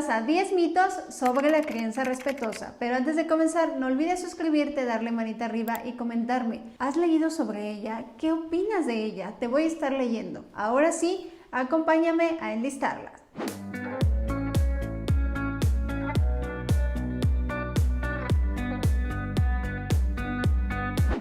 bienvenidos a 10 mitos sobre la crianza respetuosa. Pero antes de comenzar, no olvides suscribirte, darle manita arriba y comentarme. ¿Has leído sobre ella? ¿Qué opinas de ella? Te voy a estar leyendo. Ahora sí, acompáñame a enlistarlas.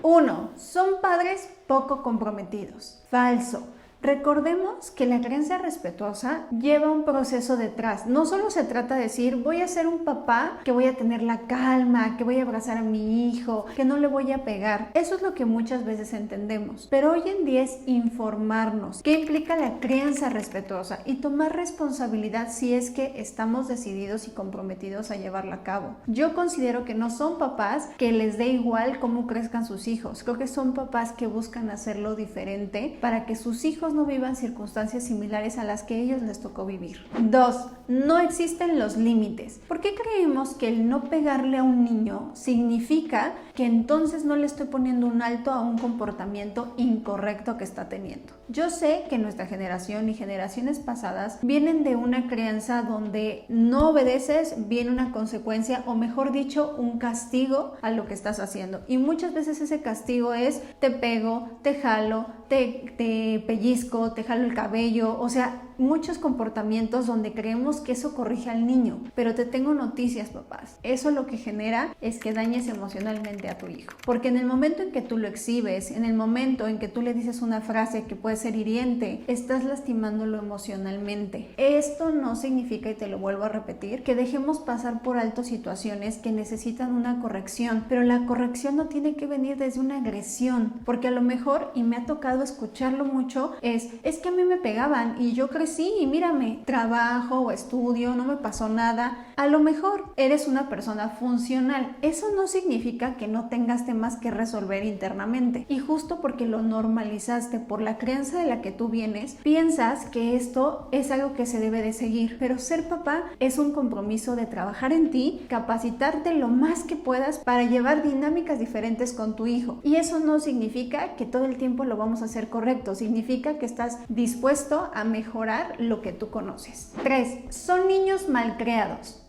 1. Son padres poco comprometidos. Falso. Recordemos que la crianza respetuosa lleva un proceso detrás. No solo se trata de decir voy a ser un papá que voy a tener la calma, que voy a abrazar a mi hijo, que no le voy a pegar. Eso es lo que muchas veces entendemos. Pero hoy en día es informarnos qué implica la crianza respetuosa y tomar responsabilidad si es que estamos decididos y comprometidos a llevarla a cabo. Yo considero que no son papás que les dé igual cómo crezcan sus hijos. Creo que son papás que buscan hacerlo diferente para que sus hijos no vivan circunstancias similares a las que a ellos les tocó vivir. 2. No existen los límites. ¿Por qué creemos que el no pegarle a un niño significa que entonces no le estoy poniendo un alto a un comportamiento incorrecto que está teniendo? Yo sé que nuestra generación y generaciones pasadas vienen de una crianza donde no obedeces, viene una consecuencia o mejor dicho, un castigo a lo que estás haciendo. Y muchas veces ese castigo es te pego, te jalo, te pellizco, te jalo el cabello, o sea, muchos comportamientos donde creemos que eso corrige al niño. Pero te tengo noticias, papás. Eso lo que genera es que dañes emocionalmente a tu hijo. Porque en el momento en que tú lo exhibes, en el momento en que tú le dices una frase que puede ser hiriente, estás lastimándolo emocionalmente. Esto no significa, y te lo vuelvo a repetir, que dejemos pasar por alto situaciones que necesitan una corrección. Pero la corrección no tiene que venir desde una agresión. Porque a lo mejor, y me ha tocado escucharlo mucho, es que a mí me pegaban y yo crecí y mírame, trabajo o estudio, no me pasó nada. A lo mejor eres una persona funcional. Eso no significa que no tengas temas que resolver internamente. Y justo porque lo normalizaste por la crianza de la que tú vienes, piensas que esto es algo que se debe de seguir. Pero ser papá es un compromiso de trabajar en ti, capacitarte lo más que puedas para llevar dinámicas diferentes con tu hijo. Y eso no significa que todo el tiempo lo vamos a hacer correcto. Significa que estás dispuesto a mejorar lo que tú conoces. 3. Son niños malcriados.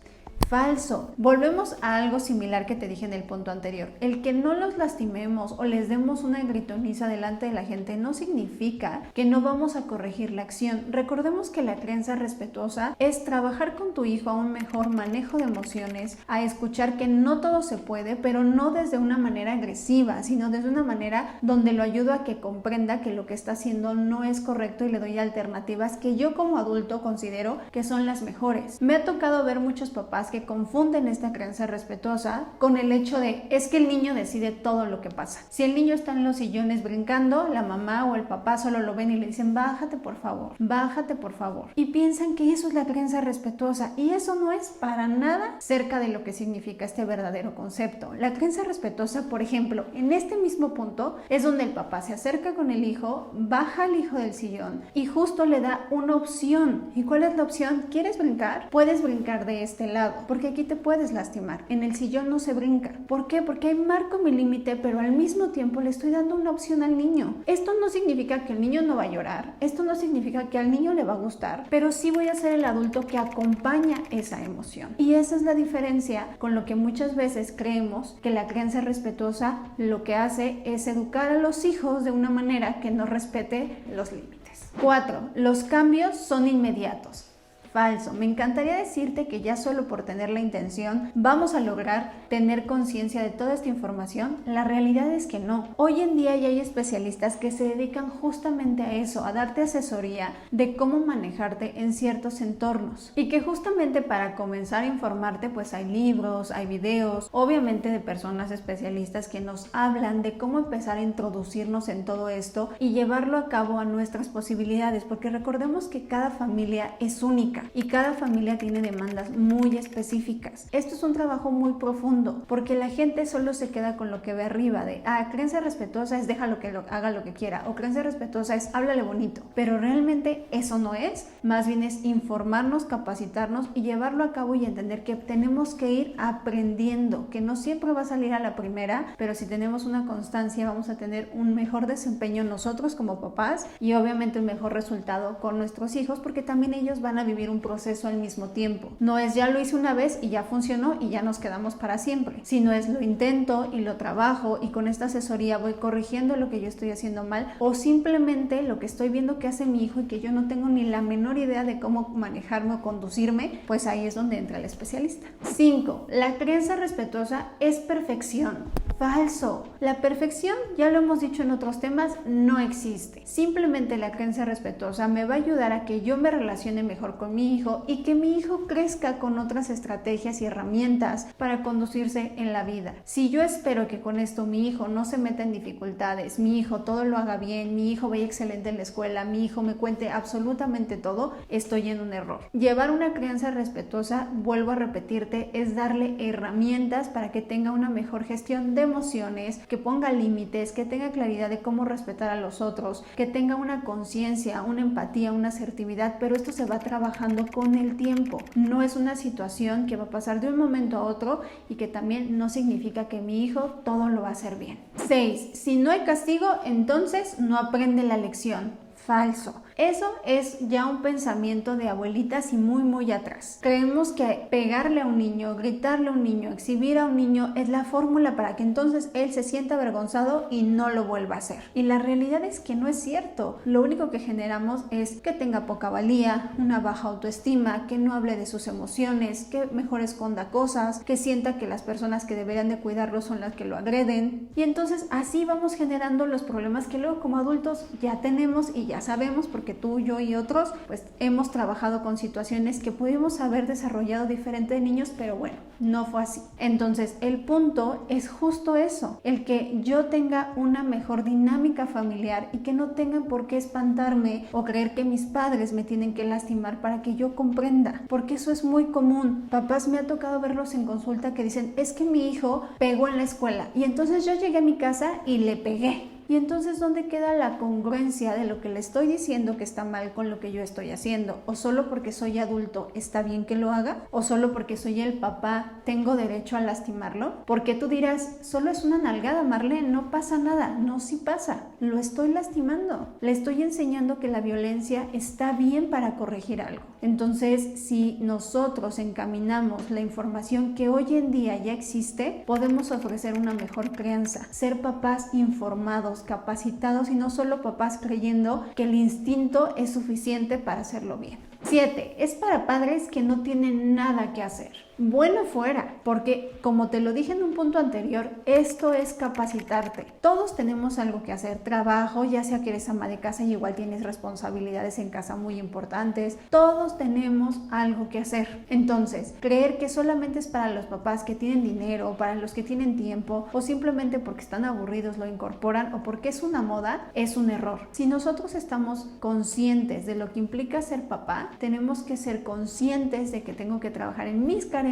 Falso. Volvemos a algo similar que te dije en el punto anterior. El que no los lastimemos o les demos una gritoniza delante de la gente no significa que no vamos a corregir la acción. Recordemos que la crianza respetuosa es trabajar con tu hijo a un mejor manejo de emociones, a escuchar que no todo se puede, pero no desde una manera agresiva, sino desde una manera donde lo ayudo a que comprenda que lo que está haciendo no es correcto y le doy alternativas que yo como adulto considero que son las mejores. Me ha tocado ver muchos papás que confunden esta crianza respetuosa con el hecho de es que el niño decide todo lo que pasa. Si el niño está en los sillones brincando, la mamá o el papá solo lo ven y le dicen bájate por favor, bájate por favor. Y piensan que eso es la crianza respetuosa y eso no es para nada cerca de lo que significa este verdadero concepto. La crianza respetuosa, por ejemplo, en este mismo punto es donde el papá se acerca con el hijo, baja al hijo del sillón y justo le da una opción. ¿Y cuál es la opción? ¿Quieres brincar? Puedes brincar de este lado. Porque aquí te puedes lastimar. En el sillón no se brinca. ¿Por qué? Porque ahí marco mi límite, pero al mismo tiempo le estoy dando una opción al niño. Esto no significa que el niño no va a llorar. Esto no significa que al niño le va a gustar, pero sí voy a ser el adulto que acompaña esa emoción. Y esa es la diferencia con lo que muchas veces creemos que la crianza respetuosa lo que hace es educar a los hijos de una manera que no respete los límites. 4. Los cambios son inmediatos. Falso. Me encantaría decirte que ya solo por tener la intención vamos a lograr tener conciencia de toda esta información. La realidad es que no. Hoy en día ya hay especialistas que se dedican justamente a eso, a darte asesoría de cómo manejarte en ciertos entornos. Y que justamente para comenzar a informarte pues hay libros, hay videos, obviamente de personas especialistas que nos hablan de cómo empezar a introducirnos en todo esto y llevarlo a cabo a nuestras posibilidades, porque recordemos que cada familia es única. Y cada familia tiene demandas muy específicas. Esto es un trabajo muy profundo porque la gente solo se queda con lo que ve arriba de crianza respetuosa es déjalo que haga lo que quiera o crianza respetuosa es háblale bonito, pero realmente eso no es, más bien es informarnos, capacitarnos y llevarlo a cabo y entender que tenemos que ir aprendiendo, que no siempre va a salir a la primera, pero si tenemos una constancia vamos a tener un mejor desempeño nosotros como papás y obviamente un mejor resultado con nuestros hijos porque también ellos van a vivir un proceso al mismo tiempo. No es ya lo hice una vez y ya funcionó y ya nos quedamos para siempre, sino es lo intento y lo trabajo y con esta asesoría voy corrigiendo lo que yo estoy haciendo mal o simplemente lo que estoy viendo que hace mi hijo y que yo no tengo ni la menor idea de cómo manejarme o conducirme, pues ahí es donde entra el especialista. 5. La crianza respetuosa es perfección. Falso. La perfección, ya lo hemos dicho en otros temas, no existe. Simplemente la crianza respetuosa me va a ayudar a que yo me relacione mejor con mi hijo y que mi hijo crezca con otras estrategias y herramientas para conducirse en la vida. Si yo espero que con esto mi hijo no se meta en dificultades, mi hijo todo lo haga bien, mi hijo vaya excelente en la escuela, mi hijo me cuente absolutamente todo, estoy en un error. Llevar una crianza respetuosa, vuelvo a repetirte, es darle herramientas para que tenga una mejor gestión de emociones, que ponga límites, que tenga claridad de cómo respetar a los otros, que tenga una conciencia, una empatía, una asertividad, pero esto se va trabajando con el tiempo. No es una situación que va a pasar de un momento a otro y que también no significa que mi hijo todo lo va a hacer bien. 6. Si no hay castigo, entonces no aprende la lección. Falso. Eso es ya un pensamiento de abuelitas y muy atrás. Creemos que pegarle a un niño, gritarle a un niño, exhibir a un niño es la fórmula para que entonces él se sienta avergonzado y no lo vuelva a hacer. Y la realidad es que no es cierto. Lo único que generamos es que tenga poca valía, una baja autoestima, que no hable de sus emociones, que mejor esconda cosas, que sienta que las personas que deberían de cuidarlo son las que lo agreden. Y entonces así vamos generando los problemas que luego como adultos ya tenemos y ya sabemos porque tú, yo y otros pues hemos trabajado con situaciones que pudimos haber desarrollado diferente de niños, pero bueno, no fue así. Entonces el punto es justo eso, el que yo tenga una mejor dinámica familiar y que no tengan por qué espantarme o creer que mis padres me tienen que lastimar para que yo comprenda, porque eso es muy común. Papás, me ha tocado verlos en consulta que dicen, es que mi hijo pegó en la escuela y entonces yo llegué a mi casa y le pegué. Y entonces, ¿dónde queda la congruencia de lo que le estoy diciendo que está mal con lo que yo estoy haciendo? ¿O solo porque soy adulto está bien que lo haga? ¿O solo porque soy el papá tengo derecho a lastimarlo? Porque tú dirás, solo es una nalgada, Marlene, no pasa nada. No, sí pasa, lo estoy lastimando. Le estoy enseñando que la violencia está bien para corregir algo. Entonces, si nosotros encaminamos la información que hoy en día ya existe, podemos ofrecer una mejor crianza, ser papás informados, capacitados y no solo papás creyendo que el instinto es suficiente para hacerlo bien. 7. Es para padres que no tienen nada que hacer. Bueno fuera, porque como te lo dije en un punto anterior, esto es capacitarte. Todos tenemos algo que hacer, trabajo, ya sea que eres ama de casa y igual tienes responsabilidades en casa muy importantes. Todos tenemos algo que hacer. Entonces, creer que solamente es para los papás que tienen dinero, para los que tienen tiempo, o simplemente porque están aburridos lo incorporan, o porque es una moda, es un error. Si nosotros estamos conscientes de lo que implica ser papá, tenemos que ser conscientes de que tengo que trabajar en mis carencias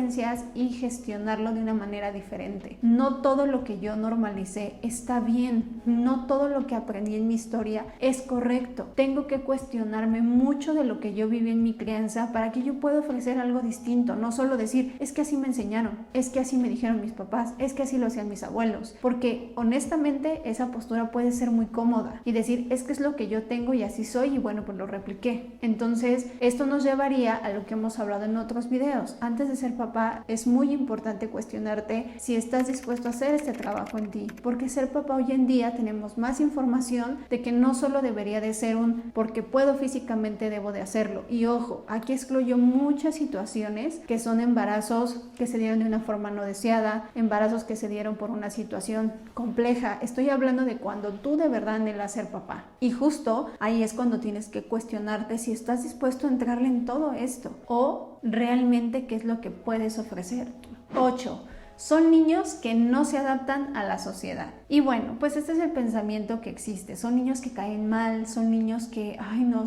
y gestionarlo de una manera diferente. No todo lo que yo normalicé está bien, no todo lo que aprendí en mi historia es correcto. Tengo que cuestionarme mucho de lo que yo viví en mi crianza para que yo pueda ofrecer algo distinto, no solo decir, es que así me enseñaron, es que así me dijeron mis papás, es que así lo hacían mis abuelos, porque honestamente esa postura puede ser muy cómoda y decir, es que es lo que yo tengo y así soy y bueno, pues lo repliqué. Entonces, esto nos llevaría a lo que hemos hablado en otros videos. Antes de ser papá, es muy importante cuestionarte si estás dispuesto a hacer este trabajo en ti, porque ser papá hoy en día tenemos más información de que no solo debería de ser un porque puedo físicamente debo de hacerlo. Y ojo, aquí excluyo muchas situaciones que son embarazos que se dieron de una forma no deseada, embarazos que se dieron por una situación compleja. Estoy hablando de cuando tú de verdad anhelas ser papá. Y justo ahí es cuando tienes que cuestionarte si estás dispuesto a entrarle en todo esto o realmente qué es lo que puedes ofrecer. 8. Son niños que no se adaptan a la sociedad. Y bueno, pues este es el pensamiento que existe. Son niños que caen mal, son niños que,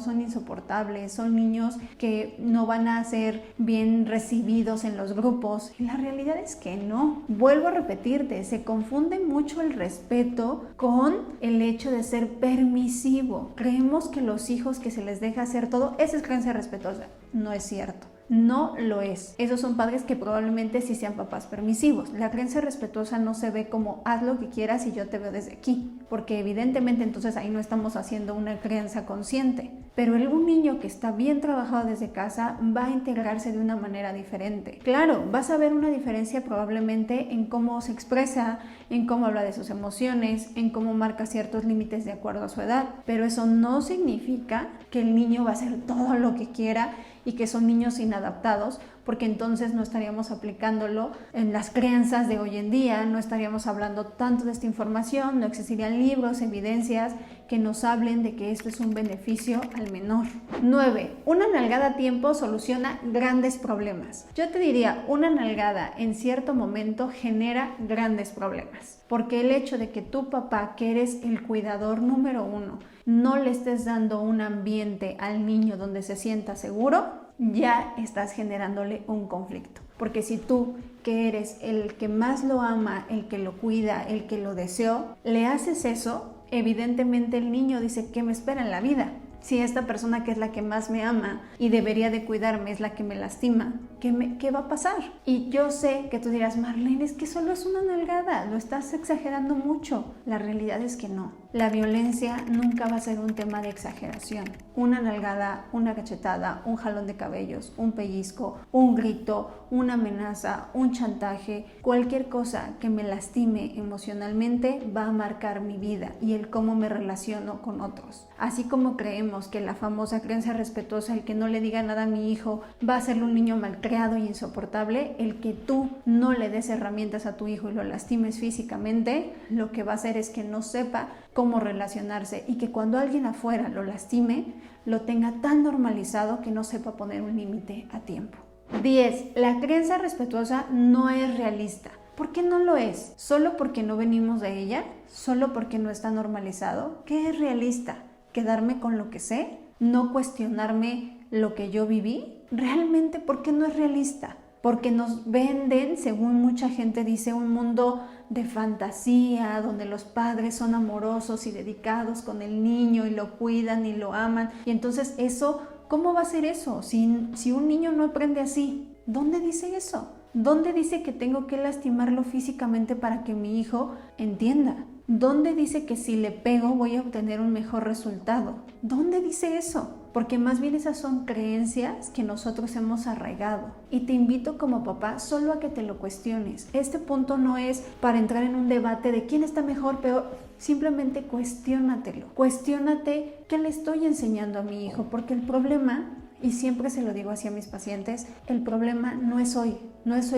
son insoportables, son niños que no van a ser bien recibidos en los grupos. Y la realidad es que no. Vuelvo a repetirte, se confunde mucho el respeto con el hecho de ser permisivo. Creemos que los hijos que se les deja hacer todo, esa es crianza respetuosa. No es cierto. No lo es. Esos son padres que probablemente sí sean papás permisivos. La crianza respetuosa no se ve como haz lo que quieras y yo te veo desde aquí, porque evidentemente entonces ahí no estamos haciendo una crianza consciente. Pero un niño que está bien trabajado desde casa va a integrarse de una manera diferente. Claro, vas a ver una diferencia probablemente en cómo se expresa, en cómo habla de sus emociones, en cómo marca ciertos límites de acuerdo a su edad, pero eso no significa que el niño va a hacer todo lo que quiera y que son niños inadaptados, porque entonces no estaríamos aplicándolo en las crianzas de hoy en día, no estaríamos hablando tanto de esta información, no existirían libros, evidencias que nos hablen de que esto es un beneficio al menor. 9. Una nalgada a tiempo soluciona grandes problemas. Yo te diría, una nalgada en cierto momento genera grandes problemas, porque el hecho de que tu papá, que eres el cuidador número 1, no le estés dando un ambiente al niño donde se sienta seguro, ya estás generándole un conflicto. Porque si tú, que eres el que más lo ama, el que lo cuida, el que lo deseó, le haces eso, evidentemente el niño dice, ¿qué me espera en la vida? Si esta persona que es la que más me ama y debería de cuidarme es la que me lastima, ¿qué va a pasar? Y yo sé que tú dirás, Marlene, es que solo es una nalgada, lo estás exagerando mucho. La realidad es que no. La violencia nunca va a ser un tema de exageración. Una nalgada, una cachetada, un jalón de cabellos, un pellizco, un grito, una amenaza, un chantaje, cualquier cosa que me lastime emocionalmente va a marcar mi vida y el cómo me relaciono con otros. Así como creemos que la famosa crianza respetuosa, el que no le diga nada a mi hijo, va a ser un niño malcriado y insoportable, el que tú no le des herramientas a tu hijo y lo lastimes físicamente, lo que va a hacer es que no sepa cómo relacionarse y que cuando alguien afuera lo lastime, lo tenga tan normalizado que no sepa poner un límite a tiempo. 10. La crianza respetuosa no es realista. ¿Por qué no lo es? ¿Solo porque no venimos de ella? ¿Solo porque no está normalizado? ¿Qué es realista? ¿Quedarme con lo que sé? ¿No cuestionarme lo que yo viví? ¿Realmente por qué no es realista? Porque nos venden, según mucha gente dice, un mundo de fantasía, donde los padres son amorosos y dedicados con el niño y lo cuidan y lo aman. Y entonces eso, ¿cómo va a ser eso? Si un niño no aprende así, ¿dónde dice eso? ¿Dónde dice que tengo que lastimarlo físicamente para que mi hijo entienda? ¿Dónde dice que si le pego voy a obtener un mejor resultado? ¿Dónde dice eso? Porque más bien esas son creencias que nosotros hemos arraigado. Y te invito como papá solo a que te lo cuestiones. Este punto no es para entrar en un debate de quién está mejor, peor. Simplemente cuestiónatelo. Cuestiónate qué le estoy enseñando a mi hijo, porque el problema, y siempre se lo digo así a mis pacientes, el problema no es hoy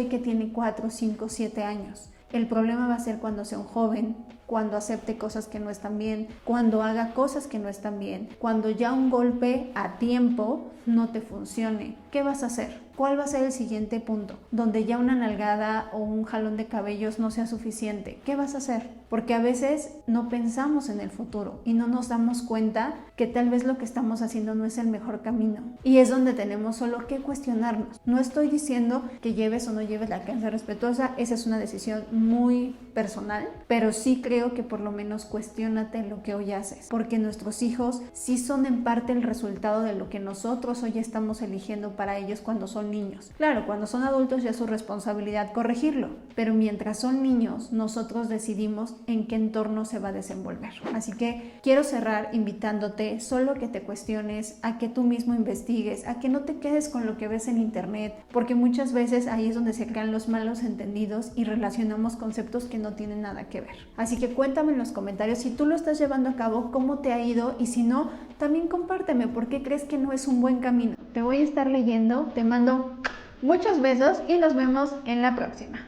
que tiene 4, 5, 7 años. El problema va a ser cuando sea un joven, cuando acepte cosas que no están bien, cuando haga cosas que no están bien, cuando ya un golpe a tiempo no te funcione. ¿Qué vas a hacer? ¿Cuál va a ser el siguiente punto? Donde ya una nalgada o un jalón de cabellos no sea suficiente. ¿Qué vas a hacer? Porque a veces no pensamos en el futuro y no nos damos cuenta que tal vez lo que estamos haciendo no es el mejor camino. Y es donde tenemos solo que cuestionarnos. No estoy diciendo que lleves o no lleves la crianza respetuosa, esa es una decisión muy personal, pero sí creo que por lo menos cuestiónate lo que hoy haces, porque nuestros hijos sí son en parte el resultado de lo que nosotros hoy estamos eligiendo para ellos cuando son niños. Claro, cuando son adultos ya es su responsabilidad corregirlo, pero mientras son niños nosotros decidimos en qué entorno se va a desenvolver. Así que quiero cerrar invitándote solo a que te cuestiones, a que tú mismo investigues, a que no te quedes con lo que ves en internet, porque muchas veces ahí es donde se crean los malos entendidos y relacionamos conceptos que no tienen nada que ver. Así que cuéntame en los comentarios si tú lo estás llevando a cabo, cómo te ha ido, y si no, también compárteme por qué crees que no es un buen camino. Te voy a estar leyendo, te mando muchos besos y nos vemos en la próxima.